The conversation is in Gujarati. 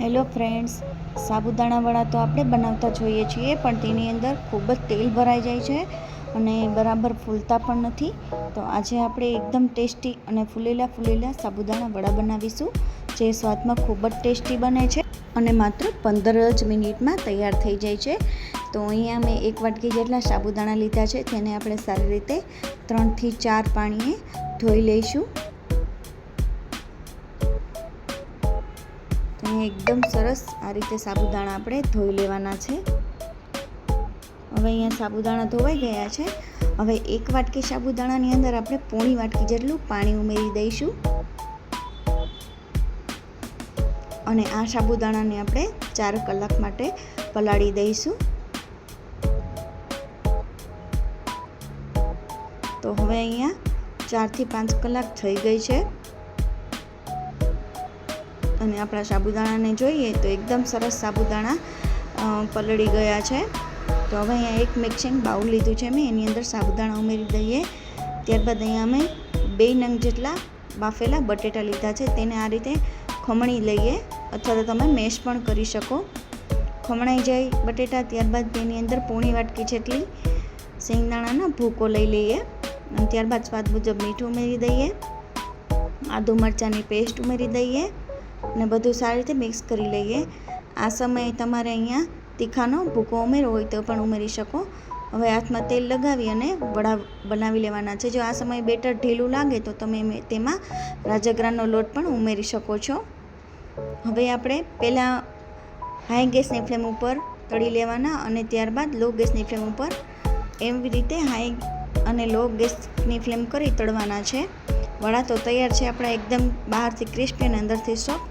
હેલો ફ્રેન્ડ્સ, સાબુદાણા વડા તો આપણે બનાવતા જોઈએ છીએ, પણ તેની અંદર ખૂબ જ તેલ ભરાઈ જાય છે અને બરાબર ફૂલતા પણ નથી. તો આજે આપણે એકદમ ટેસ્ટી અને ફૂલેલા સાબુદાણા વડા બનાવીશું, જે સ્વાદમાં ખૂબ જ ટેસ્ટી બને છે અને માત્ર 15 જ મિનિટમાં તૈયાર થઈ જાય છે. તો અહીંયા મેં 1 વાટકી જેટલા સાબુદાણા લીધા છે, તેને આપણે સારી રીતે 3 થી 4 પાણીએ ધોઈ લઈશું. એકદમ સરસ આ રીતે સાબુદાણા આપણે ધોઈ લેવાના છે. હવે અહીંયા સાબુદાણા ધોવાઈ ગયા છે. હવે 1 વાટકી સાબુદાણાની અંદર આપણે પોણી વાટકી જેટલું પાણી ઉમેરી દઈશું અને આ સાબુદાણાને આપણે 4 કલાક માટે પલાળી દઈશું. તો હવે અહીંયા 4 થી 5 કલાક થઈ ગઈ છે અને આપણા સાબુદાણાને જોઈએ તો એકદમ સરસ સાબુદાણા પલળી ગયા છે. તો હવે અહીંયા એક મિક્સિંગ બાઉલ લીધું છે મેં, એની અંદર સાબુદાણા ઉમેરી દઈએ. ત્યારબાદ અહીંયા અમે 2 નંગ જેટલા બાફેલા બટેટા લીધા છે, તેને આ રીતે ખમણી લઈએ અથવા તો તમે મેશ પણ કરી શકો. ખમણાઈ જાય બટેટા ત્યારબાદ તેની અંદર પોણી વાટકી જેટલી શેંગદાણાનો ભૂકો લઈ લઈએ અને ત્યારબાદ સ્વાદ મુજબ મીઠું ઉમેરી દઈએ, આદુ મરચાંની પેસ્ટ ઉમેરી દઈએ અને બધું સારી રીતે મિક્સ કરી લઈએ. આ સમયે તમારે અહીંયા તીખાનો ભૂકો ઉમેરવો હોય તો પણ ઉમેરી શકો. હવે હાથમાં તેલ લગાવી અને વડા બનાવી લેવાના છે. જો આ સમયે બેટર ઢીલું લાગે તો તમે તેમાં રાજગરાનો લોટ પણ ઉમેરી શકો છો. હવે આપણે પહેલાં હાઈ ગેસની ફ્લેમ ઉપર તળી લેવાના અને ત્યારબાદ લો ગેસની ફ્લેમ ઉપર એવી રીતે હાઈ અને લો ગેસની ફ્લેમ કરી તળવાના છે. વડા તો તૈયાર છે આપણા, એકદમ બહારથી ક્રિસ્પી અને અંદરથી સોફ્ટ.